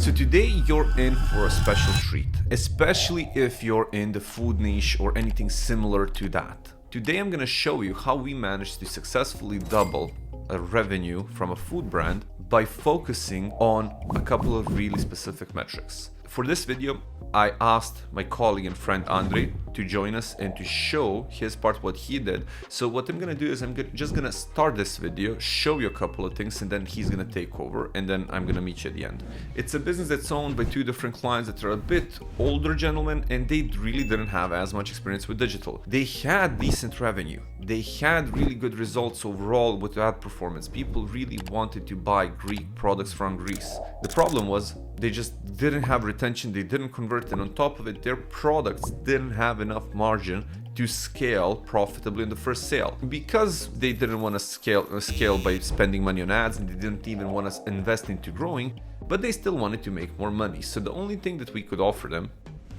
So today you're in for a special treat, especially if you're in the food niche or anything similar to that. Today I'm gonna show you how we managed to successfully double a revenue from a food brand by focusing on a couple of really specific metrics. For this video, I asked my colleague and friend Andre to join us and to show his part what he did. So what I'm gonna do is just gonna start this video, show you a couple of things, and then he's gonna take over, and then I'm gonna meet you at the end. It's a business that's owned by two different clients that are a bit older gentlemen, and they really didn't have as much experience with digital. They had decent revenue. They had really good results overall with ad performance. People really wanted to buy Greek products from Greece. The problem was they just didn't have retention, they didn't convert, and on top of it, their products didn't have enough margin to scale profitably in the first sale. Because they didn't want to scale by spending money on ads, and they didn't even want to invest into growing, but they still wanted to make more money. So the only thing that we could offer them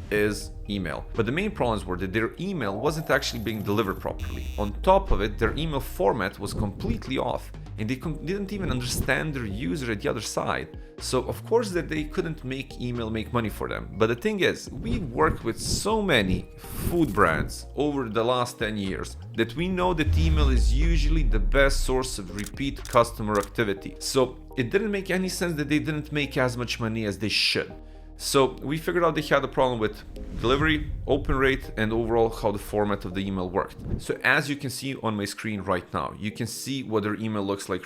is email. But the main problems were that their email wasn't actually being delivered properly. On top of it, their email format was completely off, and they didn't even understand their user at the other side. So of course that they couldn't make email make money for them. But the thing is, we worked with so many food brands over the last 10 years that we know that email is usually the best source of repeat customer activity. So it didn't make any sense that they didn't make as much money as they should. So we figured out they had a problem with delivery, open rate, and overall how the format of the email worked. So as you can see on my screen right now, you can see what their email looks like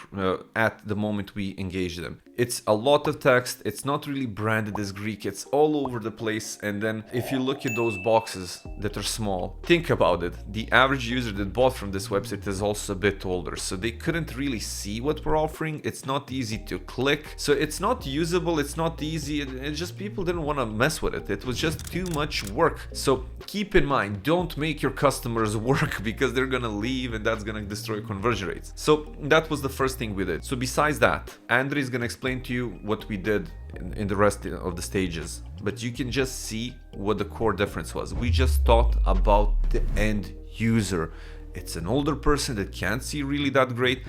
at the moment we engage them. It's a lot of text, it's not really branded as Greek, it's all over the place. And then if you look at those boxes that are small, think about it. The average user that bought from this website is also a bit older, so they couldn't really see what we're offering. It's not easy to click, so it's not usable, it's not easy. It's just people didn't want to mess with it. It was just too much work. So keep in mind, don't make your customers work, because they're gonna leave and that's gonna destroy conversion rates. So that was the first thing we did. So besides that, Andre is gonna explain to you what we did in the rest of the stages, but you can just see what the core difference was. We just thought about the end user. It's an older person that can't see really that great,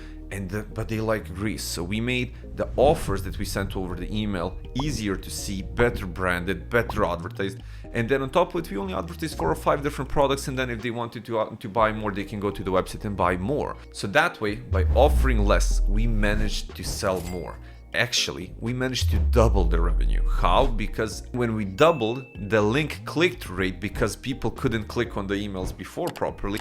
but they like Greece. So we made the offers that we sent over the email easier to see, better branded, better advertised. And then on top of it, we only advertised 4 or 5 different products. And then if they wanted to buy more, they can go to the website and buy more. So that way, by offering less, we managed to sell more. Actually, we managed to double the revenue. How? Because when we doubled the link click-through rate, because people couldn't click on the emails before properly,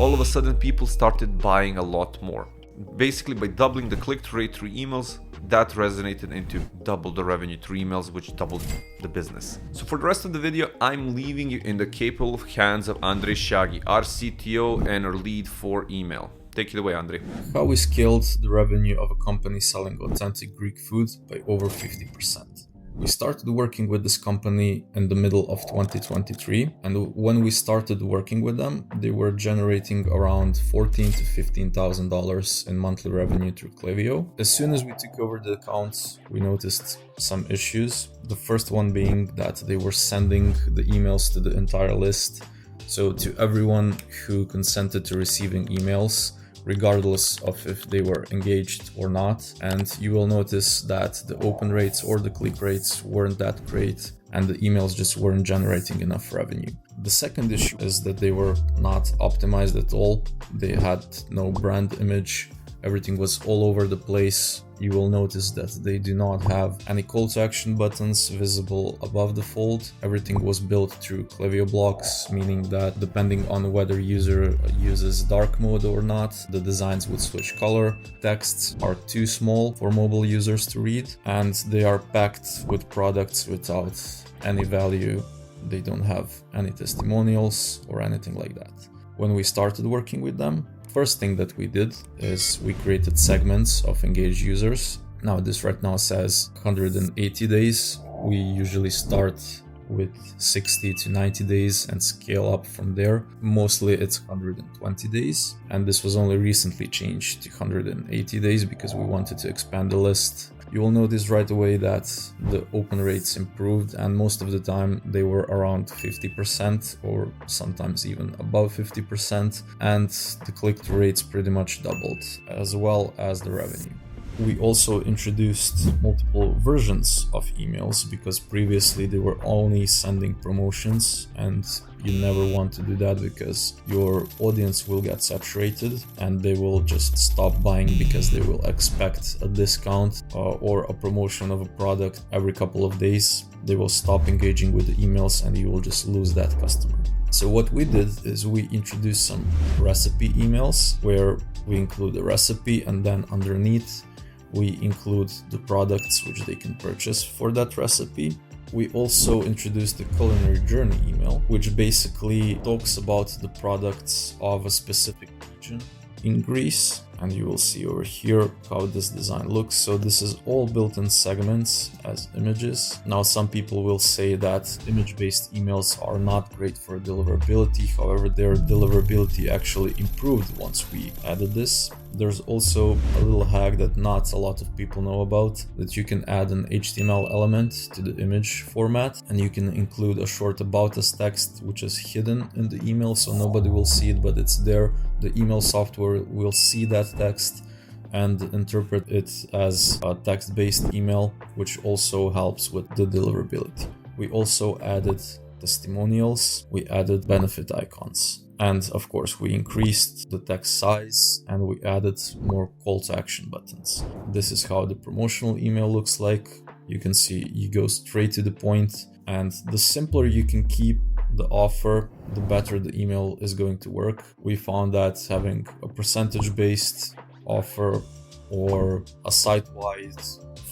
all of a sudden people started buying a lot more. Basically, by doubling the click-through rate through emails, that resonated into double the revenue through emails, which doubled the business. So for the rest of the video, I'm leaving you in the capable hands of Andre Shagi, our CTO and our lead for email. Take it away, Andre. How we scaled the revenue of a company selling authentic Greek food by over 50%. We started working with this company in the middle of 2023, and when we started working with them, they were generating around $14,000 to $15,000 in monthly revenue through Klaviyo. As soon as we took over the accounts, we noticed some issues. The first one being that they were sending the emails to the entire list, so to everyone who consented to receiving emails, regardless of if they were engaged or not. And you will notice that the open rates or the click rates weren't that great, and the emails just weren't generating enough revenue. The second issue is that they were not optimized at all. They had no brand image. Everything was all over the place. You will notice that they do not have any call to action buttons visible above the fold. Everything was built through Klaviyo blocks, meaning that depending on whether user uses dark mode or not, the designs would switch color. Texts are too small for mobile users to read, and they are packed with products without any value. They don't have any testimonials or anything like that. When we started working with them, first thing that we did is we created segments of engaged users. Now this right now says 180 days. We usually start with 60 to 90 days and scale up from there. Mostly it's 120 days. And this was only recently changed to 180 days because we wanted to expand the list. You will notice right away that the open rates improved, and most of the time they were around 50% or sometimes even above 50%, and the click-through rates pretty much doubled, as well as the revenue. We also introduced multiple versions of emails because previously they were only sending promotions, and you never want to do that because your audience will get saturated and they will just stop buying because they will expect a discount or a promotion of a product every couple of days. They will stop engaging with the emails and you will just lose that customer. So what we did is we introduced some recipe emails where we include the recipe, and then underneath we include the products which they can purchase for that recipe. We also introduced the Culinary Journey email, which basically talks about the products of a specific region in Greece. And you will see over here how this design looks. So this is all built in segments as images. Now, some people will say that image-based emails are not great for deliverability. However, their deliverability actually improved once we added this. There's also a little hack that not a lot of people know about, that you can add an HTML element to the image format, and you can include a short about us text which is hidden in the email, so nobody will see it, but it's there. The email software will see that text and interpret it as a text-based email, which also helps with the deliverability. We also added testimonials, we added benefit icons. And of course, we increased the text size and we added more call to action buttons. This is how the promotional email looks like. You can see you go straight to the point, and the simpler you can keep the offer, the better the email is going to work. We found that having a percentage-based offer or a site-wide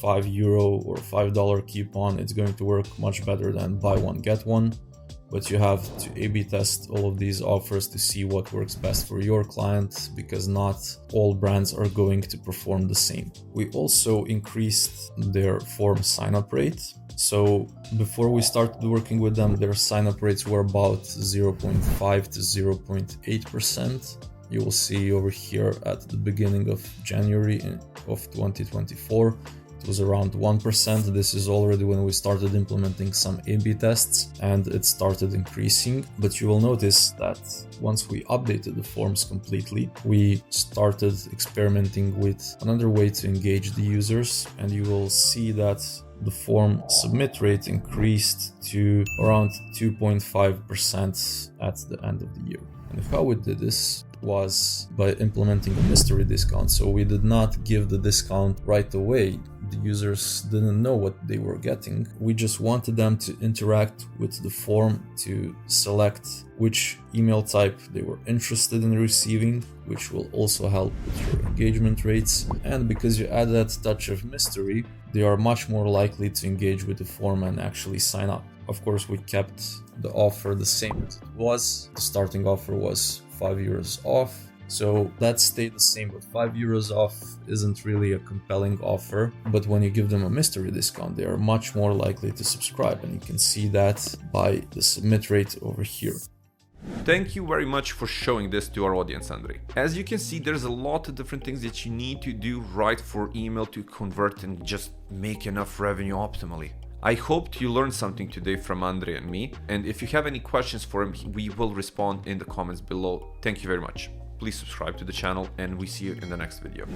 €5 or $5 coupon, it's going to work much better than buy one, get one. But you have to A/B test all of these offers to see what works best for your client, because not all brands are going to perform the same. We also increased their form sign-up rate. So before we started working with them, their sign-up rates were about 0.5 to 0.8%. You will see over here at the beginning of January of 2024. It was around 1%. This is already when we started implementing some A/B tests, and it started increasing. But you will notice that once we updated the forms completely, we started experimenting with another way to engage the users, and you will see that the form submit rate increased to around 2.5% at the end of the year. And how we did this was by implementing a mystery discount. So we did not give the discount right away. The users didn't know what they were getting. We just wanted them to interact with the form to select which email type they were interested in receiving, which will also help with your engagement rates. And because you add that touch of mystery, they are much more likely to engage with the form and actually sign up. Of course, we kept the offer the same as it was. The starting offer was €5 off. So that stayed the same, but €5 off isn't really a compelling offer. But when you give them a mystery discount, they are much more likely to subscribe. And you can see that by the submit rate over here. Thank you very much for showing this to our audience, Andrei. As you can see, there's a lot of different things that you need to do right for email to convert and just make enough revenue optimally. I hoped you learned something today from Andrei and me, and if you have any questions for him, we will respond in the comments below. Thank you very much. Please subscribe to the channel, and we see you in the next video.